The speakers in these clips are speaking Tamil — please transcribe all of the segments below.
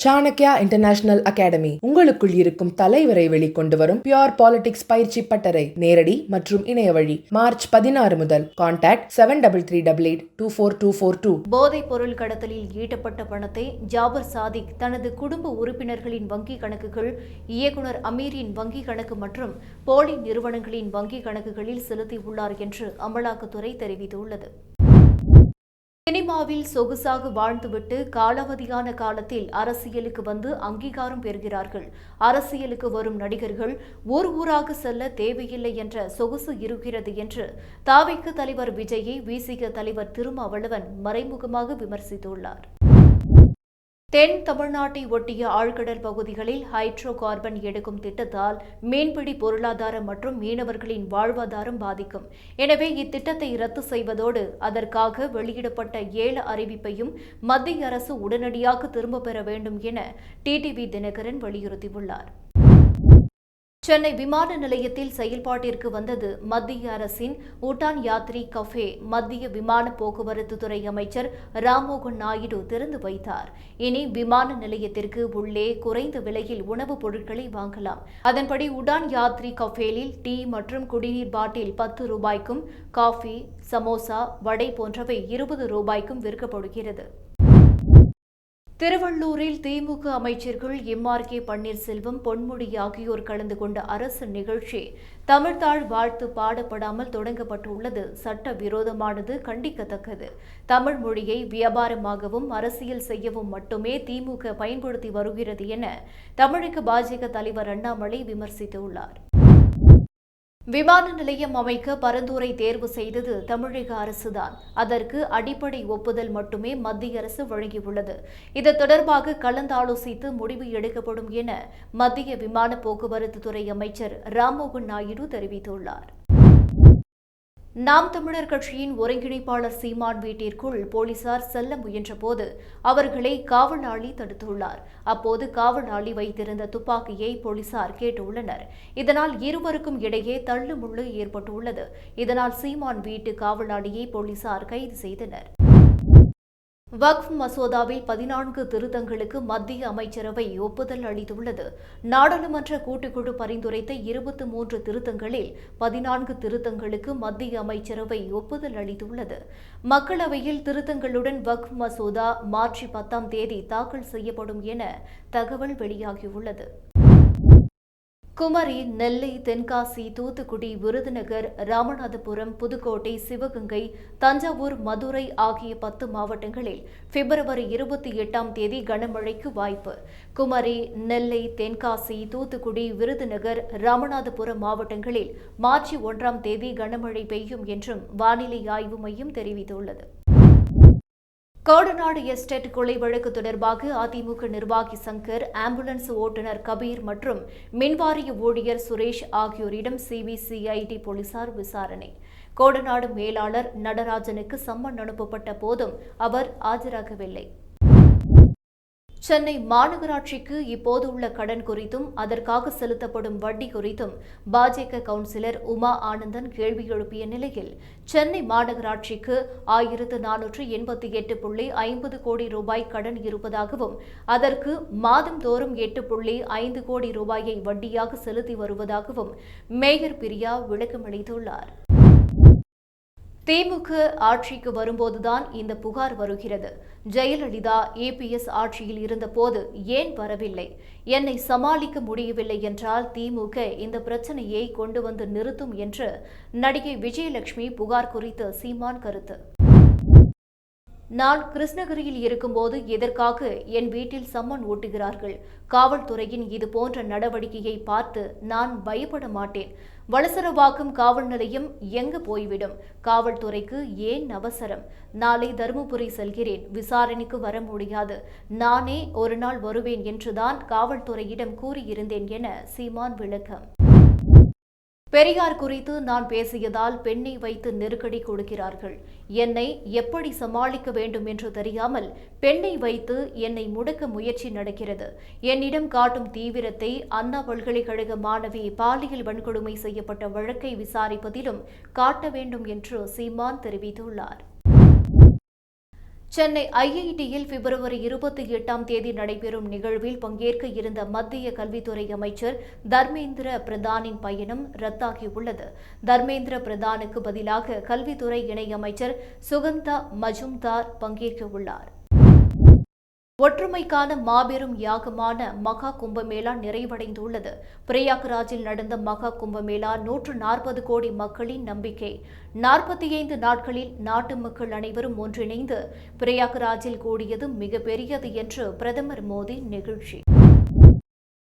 சாணக்யா இன்டர்நேஷனல் அகாடமி உங்களுக்குள் இருக்கும் தலைவரை வெளிக்கொண்டு வரும் பியூர் பாலிடிக்ஸ் பயிற்சி பட்டறை நேரடி மற்றும் இணைய வழி மார்ச் 16 முதல். கான்டாக்ட் 7338824242. போதைப் பொருள் கடத்தலில் ஈட்டப்பட்ட பணத்தை ஜாபர் சாதிக் தனது குடும்ப உறுப்பினர்களின் வங்கிக் கணக்குகள், இயக்குநர் அமீரின் வங்கிக் கணக்கு மற்றும் போலி நிறுவனங்களின் வங்கிக் கணக்குகளில் செலுத்தியுள்ளார் என்று அமலாக்கத்துறை தெரிவித்துள்ளது. சினிமாவில் சொகுசாக வாழ்ந்துவிட்டு காலாவதியான காலத்தில் அரசியலுக்கு வந்து அங்கீகாரம் பெறுகிறார்கள். அரசியலுக்கு வரும் நடிகர்கள் ஊர் ஊராக செல்ல தேவையில்லை என்ற சொகுசு இருக்கிறது என்று தவிக தலைவர் விஜயை விசிக தலைவர் திருமாவளவன் மறைமுகமாக விமர்சித்துள்ளார். தென் தமிழ்நாட்டை ஒட்டிய ஆழ்கடல் பகுதிகளில் ஹைட்ரோ கார்பன் எடுக்கும் திட்டத்தால் மீன்பிடி பொருளாதாரம் மற்றும் மீனவர்களின் வாழ்வாதாரம் பாதிக்கும். எனவே இத்திட்டத்தை ரத்து செய்வதோடு அதற்காக வெளியிடப்பட்ட 7 அறிவிப்பையும் மத்திய அரசு உடனடியாக திரும்பப் பெற வேண்டும் என டிடிவி தினகரன் வலியுறுத்தியுள்ளார். சென்னை விமான நிலையத்தில் செயல்பாட்டிற்கு வந்தது மத்திய அரசின் உடான் யாத்ரி கஃபே. மத்திய விமான போக்குவரத்து துறை அமைச்சர் ராம்மோகன் நாயுடு திறந்து வைத்தார். இனி விமான நிலையத்திற்கு உள்ளே குறைந்த விலையில் உணவுப் பொருட்களை வாங்கலாம். அதன்படி உடான் யாத்ரி கஃபேலில் டீ மற்றும் குடிநீர் பாட்டில் 10 ரூபாய்க்கும், காஃபி, சமோசா, வடை போன்றவை 20 ரூபாய்க்கும் விற்கப்படுகிறது. திருவள்ளூரில் திமுக அமைச்சர்கள் எம்.ஆர்.கே. பன்னீர்செல்வம், பொன்முடி ஆகியோர் கலந்து கொண்ட அரசு நிகழ்ச்சி தமிழ்த்தாழ் வாழ்த்து பாடப்படாமல் தொடங்கப்பட்டுள்ளது சட்டவிரோதமானது, கண்டிக்கத்தக்கது. தமிழ் மொழியை வியாபாரமாகவும் அரசியல் செய்யவும் மட்டுமே திமுக பயன்படுத்தி வருகிறது என தமிழக பாஜக தலைவர் அண்ணாமலை விமர்சித்துள்ளார். விமான நிலையம் அமைக்க பரந்தூரை தேர்வு செய்தது தமிழக அரசுதான். அதற்கு அடிப்படை ஒப்புதல் மட்டுமே மத்திய அரசு வழங்கியுள்ளது. இது தொடர்பாக கலந்தாலோசித்து முடிவு எடுக்கப்படும் என மத்திய விமான போக்குவரத்து துறை அமைச்சர் ராம்மோகன் நாயுடு தெரிவித்துள்ளார். நாம் தமிழர் கட்சியின் ஒருங்கிணைப்பாளர் சீமான் வீட்டிற்குள் போலீசார் செல்ல முயன்றபோது அவர்களை காவலாளி தடுத்துள்ளார். அப்போது காவலாளி வைத்திருந்த துப்பாக்கியை போலீசார் கேட்டுள்ளனர். இதனால் இருவருக்கும் இடையே தள்ளுமுள்ளு ஏற்பட்டுள்ளது. இதனால் சீமான் வீட்டு காவலாளியை போலீசார் கைது செய்தனர். வக்ஃப் மசோதாவில் 14 திருத்தங்களுக்கு மத்திய அமைச்சரவை ஒப்புதல் அளித்துள்ளது. நாடாளுமன்ற கூட்டுக்குழு பரிந்துரைத்த 23 திருத்தங்களில் 14 திருத்தங்களுக்கு மத்திய அமைச்சரவை ஒப்புதல் அளித்துள்ளது. மக்களவையில் திருத்தங்களுடன் வக்ஃப் மசோதா மார்ச் 10ஆம் தேதி தாக்கல் செய்யப்படும் என தகவல் வெளியாகியுள்ளது. குமரி, நெல்லை, தென்காசி, தூத்துக்குடி, விருதுநகர், ராமநாதபுரம், புதுக்கோட்டை, சிவகங்கை, தஞ்சாவூர், மதுரை ஆகிய 10 மாவட்டங்களில் பிப்ரவரி 28ஆம் தேதி கனமழைக்கு வாய்ப்பு. குமரி, நெல்லை, தென்காசி, தூத்துக்குடி, விருதுநகர், ராமநாதபுரம் மாவட்டங்களில் மார்ச் 1ஆம் தேதி கனமழை பெய்யும் என்றும் வானிலை ஆய்வு மையம் தெரிவித்துள்ளது. கோடநாடு எஸ்டேட் கொலை வழக்கு தொடர்பாக அதிமுக நிர்வாகி சங்கர், ஆம்புலன்ஸ் ஓட்டுநர் கபீர் மற்றும் மின்வாரிய ஊழியர் சுரேஷ் ஆகியோரிடம் சிபிசிஐடி போலீசார் விசாரணை. கோடநாடு மேலாளர் நடராஜனுக்கு சம்மன் அனுப்பப்பட்ட போதும் அவர் ஆஜராகவில்லை. சென்னை மாநகராட்சிக்கு இப்போது உள்ள கடன் குறித்தும் அதற்காக செலுத்தப்படும் வட்டி குறித்தும் பாஜக கவுன்சிலர் உமா ஆனந்தன் கேள்வி எழுப்பிய நிலையில் சென்னை மாநகராட்சிக்கு 1488.50 கோடி ரூபாய் கடன் இருப்பதாகவும் அதற்கு மாதந்தோறும் 8.5 கோடி ரூபாயை வட்டியாக செலுத்தி வருவதாகவும் மேயர் பிரியா விளக்கமளித்துள்ளார். திமுக ஆட்சிக்கு வரும்போதுதான் இந்த புகார் வருகிறது. ஜெயலலிதா இபிஎஸ் ஆட்சியில் இருந்தபோது ஏன் வரவில்லை? என்னை சமாளிக்க முடியவில்லை என்றால் திமுக இந்த பிரச்சனையை கொண்டு வந்து நிறுத்தும் என்று நடிகை விஜயலட்சுமி புகார் குறித்து சீமான் கருத்து. நான் கிருஷ்ணகிரியில் இருக்கும்போது எதற்காக என் வீட்டில் சம்மன் ஓட்டுகிறார்கள்? காவல்துறையின் இதுபோன்ற நடவடிக்கையை பார்த்து நான் பயப்பட மாட்டேன். வலசரவாக்கம் காவல் நிலையம் எங்கு போய்விடும்? காவல்துறைக்கு ஏன் அவசரம்? நாளை தருமபுரி செல்கிறேன், விசாரணைக்கு வர முடியாது. நானே ஒரு நாள் வருவேன் என்றுதான் காவல்துறையிடம் கூறியிருந்தேன் என சீமான் விளக்கம். பெரியார் குறித்து நான் பேசியதால் பெண்ணை வைத்து நெருக்கடி கொடுக்கிறார்கள். என்னை எப்படி சமாளிக்க வேண்டும் என்று தெரியாமல் பெண்ணை வைத்து என்னை முடக்க முயற்சி நடக்கிறது. என்னிடம் காட்டும் தீவிரத்தை அண்ணா பல்கலைக்கழக மாணவி பாலியல் வன்கொடுமை செய்யப்பட்ட வழக்கை விசாரிப்பதிலும் காட்ட வேண்டும் என்று சீமான் தெரிவித்துள்ளார். சென்னை ஐஐடியில் பிப்ரவரி 28ஆம் தேதி நடைபெறும் நிகழ்வில் பங்கேற்க இருந்த மத்திய கல்வித்துறை அமைச்சர் தர்மேந்திர பிரதானின் பயணம் ரத்தாகியுள்ளது. தர்மேந்திர பிரதானுக்கு பதிலாக கல்வித்துறை இணையமைச்சர் சுகந்தா மஜும்தார் பங்கேற்க உள்ளார். ஒற்றுமைக்கான மாபெரும் யாகமான மகா கும்பமேளா நிறைவடைந்துள்ளது. பிரயாக்ராஜில் நடந்த மகா கும்பமேளா 140 கோடி மக்களின் நம்பிக்கை. 45 நாட்களில் நாட்டு மக்கள் அனைவரும் ஒன்றிணைந்து பிரயாக்ராஜில் கூடியது மிகப்பெரியது என்று பிரதமர் மோடி நெகிழ்ச்சி.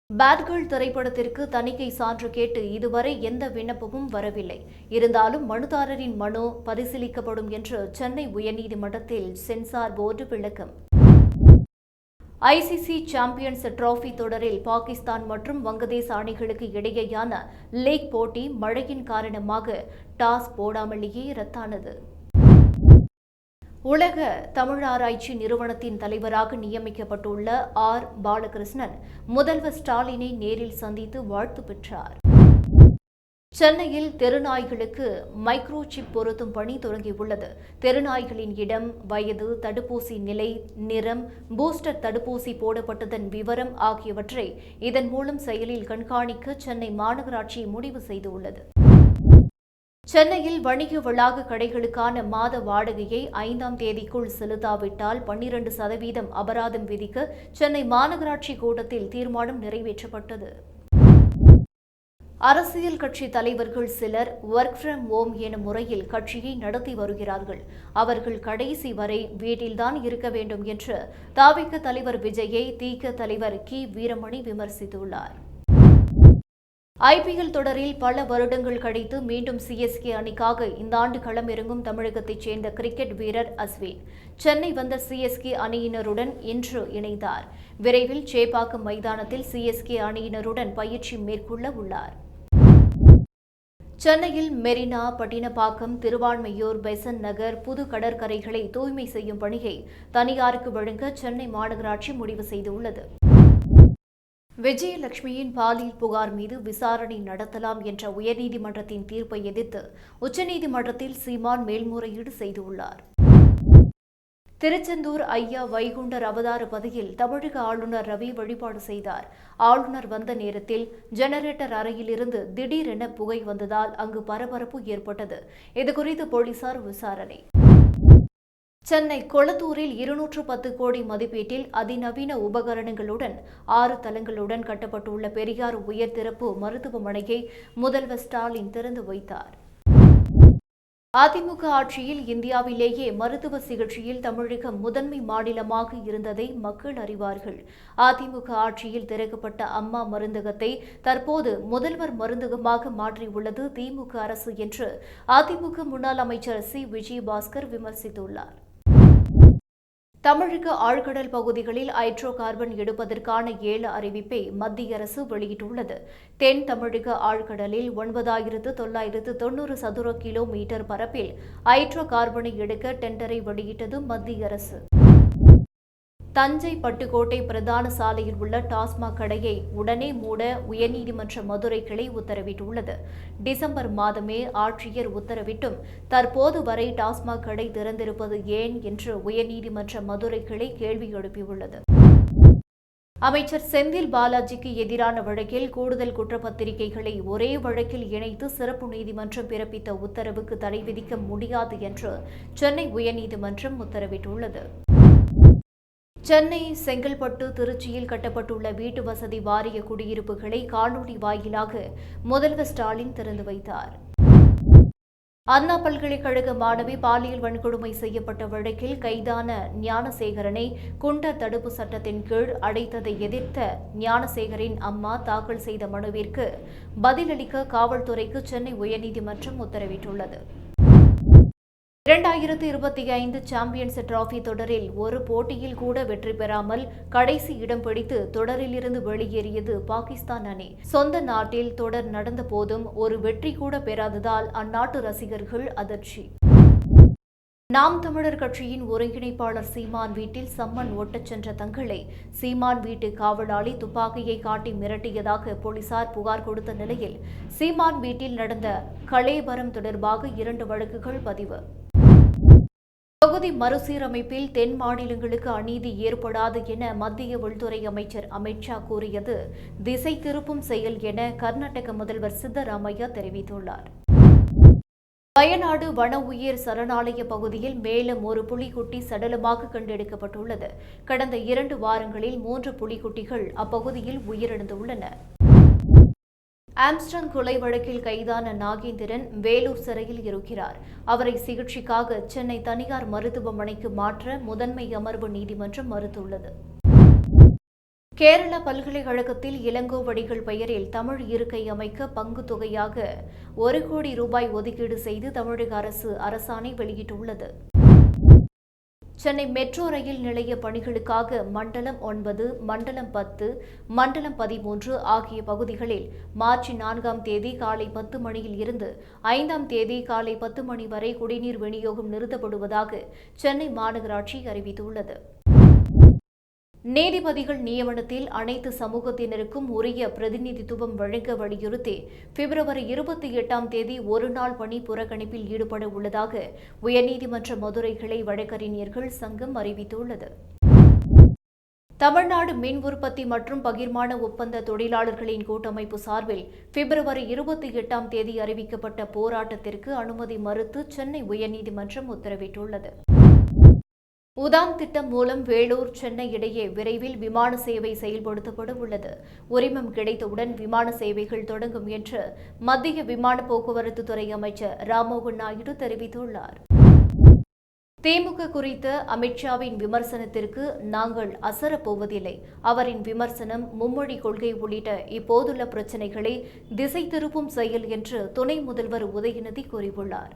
பேட் கேர்ள் திரைப்படத்திற்கு தணிக்கை சான்று கேட்டு இதுவரை எந்த விண்ணப்பமும் வரவில்லை. இருந்தாலும் மனுதாரரின் மனு பரிசீலிக்கப்படும் என்று சென்னை உயர்நீதிமன்றத்தில் சென்சார் போர்டு விளக்கம். ஐசிசி சாம்பியன்ஸ் டிராபி தொடரில் பாகிஸ்தான் மற்றும் வங்கதேச அணிகளுக்கு இடையேயான லீக் போட்டி மழையின் காரணமாக டாஸ் போடாமலேயே ரத்தானது. உலக தமிழாராய்ச்சி நிறுவனத்தின் தலைவராக நியமிக்கப்பட்டுள்ள ஆர். பாலகிருஷ்ணன் முதல்வர் ஸ்டாலினை நேரில் சந்தித்து வாழ்த்து பெற்றார். சென்னையில் தெருநாய்களுக்கு மைக்ரோசிப் பொருத்தும் பணி தொடங்கியுள்ளது. தெருநாய்களின் இடம், வயது, தடுப்பூசி நிலை, நிறம், பூஸ்டர் தடுப்பூசி போடப்பட்டதன் விவரம் ஆகியவற்றை இதன் மூலம் செயலில் கண்காணிக்க சென்னை மாநகராட்சி முடிவு செய்துள்ளது. சென்னையில் வணிக வளாக கடைகளுக்கான மாத வாடகையை 5ஆம் தேதிக்குள் செலுத்தாவிட்டால் 12% அபராதம் விதிக்க சென்னை மாநகராட்சி கூட்டத்தில் தீர்மானம் நிறைவேற்றப்பட்டது. அரசியல் கட்சி தலைவர்கள் சிலர் ஒர்க் ஃப்ரம் ஹோம் எனும் முறையில் கட்சியை நடத்தி வருகிறார்கள். அவர்கள் கடைசி வரை வீட்டில்தான் இருக்க வேண்டும் என்று தவிக தலைவர் விஜயை திக தலைவர் கி. வீரமணி விமர்சித்துள்ளார். ஐபிஎல் தொடரில் பல வருடங்கள் கழித்து மீண்டும் சிஎஸ்கே அணிக்காக இந்த ஆண்டு களமிறங்கும் தமிழகத்தைச் சேர்ந்த கிரிக்கெட் வீரர் அஸ்வின் சென்னை வந்த சிஎஸ்கே அணியினருடன் இன்று இணைந்தார். விரைவில் சேப்பாக்கம் மைதானத்தில் சிஎஸ்கே அணியினருடன் பயிற்சி மேற்கொள்ள உள்ளார். சென்னையில் மெரினா, பட்டினப்பாக்கம், திருவான்மையூர், பெசன்ட் நகர், புது கடற்கரைகளை தூய்மை செய்யும் பணியை தனியாருக்கு வழங்க சென்னை மாநகராட்சி முடிவு செய்துள்ளது. விஜயலட்சுமியின் பாலியல் புகார் மீது விசாரணை நடத்தலாம் என்ற உயர்நீதிமன்றத்தின் தீர்ப்பை எதிர்த்து உச்சநீதிமன்றத்தில் சீமான் மேல்முறையீடு செய்துள்ளார். திருச்செந்தூர் ஐயா வைகுண்டர் அவதார பதியில் தமிழக ஆளுநர் ரவி வழிபாடு செய்தார். ஆளுநர் வந்த நேரத்தில் ஜெனரேட்டர் அறையிலிருந்து திடீரென புகை வந்ததால் அங்கு பரபரப்பு ஏற்பட்டது. இதுகுறித்து போலீசார் விசாரணை. சென்னை கொளத்தூரில் 210 கோடி மதிப்பீட்டில் அதிநவீன உபகரணங்களுடன் 6 தளங்களுடன் கட்டப்பட்டுள்ள பெரியார் உயர்திறப்பு மருத்துவமனையை முதல்வர் ஸ்டாலின் திறந்து வைத்தார். அதிமுக ஆட்சியில் இந்தியாவிலேயே மருத்துவ சிகிச்சையில் தமிழகம் முதன்மை மாநிலமாக இருந்ததை மக்கள் அறிவார்கள். அதிமுக ஆட்சியில் திறக்கப்பட்ட அம்மா மருந்தகத்தை தற்போது முதல்வர் மருந்தகமாக மாற்றியுள்ளது திமுக அரசு என்று அதிமுக முன்னாள் அமைச்சர் சி. விஜயபாஸ்கர் விமர்சித்துள்ளார். தமிழக ஆழ்கடல் பகுதிகளில் ஹைட்ரோ கார்பன் எடுப்பதற்கான 7 அறிவிப்பை மத்திய அரசு வெளியிட்டுள்ளது. தென் தமிழக ஆழ்கடலில் 9,990 சதுர கிலோமீட்டர் பரப்பில் ஹைட்ரோ கார்பனை எடுக்க டெண்டரை வெளியிட்டது மத்திய அரசு. தஞ்சை பட்டுக்கோட்டை பிரதான சாலையில் உள்ள டாஸ்மாக் கடையை உடனே மூட உயர்நீதிமன்ற மதுரை கிளை உத்தரவிட்டுள்ளது. டிசம்பர் மாதமே ஆட்சியர் உத்தரவிட்டும் தற்போது வரை டாஸ்மாக் கடை திறந்திருப்பது ஏன் என்று உயர்நீதிமன்ற மதுரை கிளை கேள்வி எழுப்பியுள்ளது. அமைச்சர் செந்தில் பாலாஜிக்கு எதிரான வழக்கில் கூடுதல் குற்றப்பத்திரிகைகளை ஒரே வழக்கில் இணைத்து சிறப்பு நீதிமன்றம் பிறப்பித்த உத்தரவுக்கு தடை விதிக்க முடியாது என்று சென்னை உயர்நீதிமன்றம் உத்தரவிட்டுள்ளது. சென்னை, செங்கல்பட்டு, திருச்சியில் கட்டப்பட்டுள்ள வீட்டு வசதி வாரிய குடியிருப்புகளை காணொலி வாயிலாக முதல்வர் ஸ்டாலின் திறந்து வைத்தார். அண்ணா பல்கலைக்கழக மாணவி பாலியல் வன்கொடுமை செய்யப்பட்ட வழக்கில் கைதான ஞானசேகரனை குண்டர் தடுப்பு சட்டத்தின் கீழ் அடைத்ததை எதிர்த்த ஞானசேகரின் அம்மா தாக்கல் செய்த மனுவிற்கு பதிலளிக்க காவல்துறைக்கு சென்னை உயர்நீதிமன்றம் உத்தரவிட்டுள்ளது. 2025 சாம்பியன்ஸ் டிராபி தொடரில் ஒரு போட்டியில் கூட வெற்றி பெறாமல் கடைசி இடம் பிடித்து தொடரிலிருந்து வெளியேறியது பாகிஸ்தான் அணி. சொந்த நாட்டில் தொடர் நடந்த போதும் ஒரு வெற்றி கூட பெறாததால் அந்நாட்டு ரசிகர்கள் அதிர்ச்சி. நாம் தமிழர் கட்சியின் ஒருங்கிணைப்பாளர் சீமான் வீட்டில் சம்மன் ஒட்டச் சென்ற தங்களை சீமான் வீட்டு காவலாளி துப்பாக்கியை காட்டி மிரட்டியதாக போலீசார் புகார் கொடுத்த நிலையில் சீமான் வீட்டில் நடந்த கலேபரம் தொடர்பாக 2 வழக்குகள் பதிவு. பகுதி மறுசீரமைப்பில் தென் மாநிலங்களுக்கு அநீதி ஏற்படாது என மத்திய உள்துறை அமைச்சர் அமித்ஷா கூறியது திசை திருப்பும் செயல் என கர்நாடக முதல்வர் சித்தராமையா தெரிவித்துள்ளார். வயநாடு வன உயிர் சரணாலய பகுதியில் மேலும் ஒரு புலிக்குட்டி சடலமாக கண்டெடுக்கப்பட்டுள்ளது. கடந்த 2 வாரங்களில் 3 புலிக்குட்டிகள் அப்பகுதியில் உயிரிழந்துள்ளன. ஆம்ஸ்ட்ராங் கொலை வழக்கில் கைதான நாகேந்திரன் வேலூர் சிறையில் இருக்கிறார். அவரை சிகிச்சைக்காக சென்னை தனியார் மருத்துவமனைக்கு மாற்ற முதன்மை அமர்வு நீதிமன்றம் மறுத்துள்ளது. கேரள பல்கலைக்கழகத்தில் இளங்கோவடிகள் பெயரில் தமிழ் இருக்கை அமைக்க பங்கு தொகையாக 1 கோடி ரூபாய் ஒதுக்கீடு செய்து தமிழக அரசு அரசாணை வெளியிட்டுள்ளது. சென்னை மெட்ரோ ரயில் நிலைய பணிகளுக்காக மண்டலம் 9, மண்டலம் 10, மண்டலம் 13 ஆகிய பகுதிகளில் மார்ச் 4ஆம் தேதி காலை 10 மணியில் இருந்து 5ஆம் தேதி காலை 10 மணி வரை குடிநீர் விநியோகம் நிறுத்தப்படுவதாக சென்னை மாநகராட்சி அறிவித்துள்ளது. நீதிபதிகள் நியமனத்தில் அனைத்து சமூகத்தினருக்கும் உரிய பிரதிநிதித்துவம் வழங்க வலியுறுத்தி பிப்ரவரி 28ஆம் தேதி ஒருநாள் பணி புறக்கணிப்பில் ஈடுபட உள்ளதாக உயர்நீதிமன்ற மதுரை கிளை வழக்கறிஞர்கள் சங்கம் அறிவித்துள்ளது. தமிழ்நாடு மின் உற்பத்தி மற்றும் பகிர்மான ஒப்பந்த தொழிலாளர்களின் கூட்டமைப்பு சார்பில் பிப்ரவரி 28ஆம் தேதி அறிவிக்கப்பட்ட போராட்டத்திற்கு அனுமதி மறுத்து சென்னை உயர்நீதிமன்றம் உத்தரவிட்டுள்ளது. உதான் திட்டம் மூலம் வேலூர் சென்னை இடையே விரைவில் விமான சேவை செயல்படுத்தப்பட உள்ளது. உரிமம் கிடைத்தவுடன் விமான சேவைகள் தொடங்கும் என்று மத்திய விமான போக்குவரத்து துறை அமைச்சர் ராம்மோகன் நாயுடு தெரிவித்துள்ளார். திமுக குறித்த அமித்ஷாவின் விமர்சனத்திற்கு நாங்கள் அசரப்போவதில்லை. அவரின் விமர்சனம் மும்மொழி கொள்கை உள்ளிட்ட இப்போதுள்ள பிரச்சினைகளை திசை திருப்பும் செயல் என்று துணை முதல்வர் உதயநிதி கூறியுள்ளார்.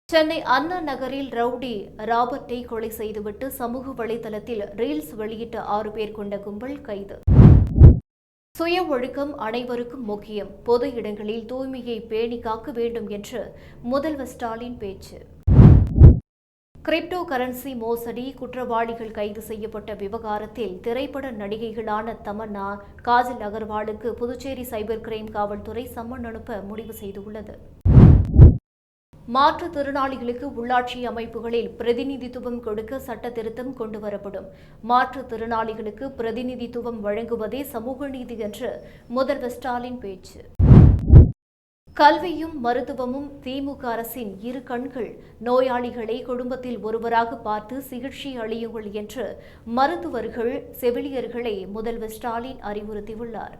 சென்னை அண்ணா நகரில் ரவுடி ராபர்ட்டை கொலை செய்துவிட்டு சமூக வலைதளத்தில் ரீல்ஸ் வெளியிட்ட 6 பேர் கொண்ட கும்பல் கைது. சுய ஒழுக்கம் அனைவருக்கும் முக்கியம். பொது இடங்களில் தூய்மையை பேணி காக்க வேண்டும் என்று முதல்வர் ஸ்டாலின் பேச்சு. கிரிப்டோ கரன்சி மோசடி குற்றவாளிகள் கைது செய்யப்பட்ட விவகாரத்தில் திரைப்பட நடிகைகளான தமன்னா, காஜல் அகர்வாலுக்கு புதுச்சேரி சைபர் கிரைம் காவல்துறை சம்மன் அனுப்ப முடிவு செய்துள்ளது. மாற்றுத்திறனாளிகளுக்கு உள்ளாட்சி அமைப்புகளில் பிரதிநிதித்துவம் கொடுக்க சட்ட திருத்தம் கொண்டுவரப்படும். மாற்றுத்திறனாளிகளுக்கு பிரதிநிதித்துவம் வழங்குவதே சமூக நீதி என்று முதல்வர் ஸ்டாலின் பேச்சு. கல்வியும் மருத்துவமும் திமுக அரசின் 2 கண்கள். நோயாளிகளை குடும்பத்தில் ஒருவராக பார்த்து சிகிச்சை அளியுங்கள் என்று மருத்துவர்கள், செவிலியர்களை முதல்வர் ஸ்டாலின் அறிவுறுத்தியுள்ளார்.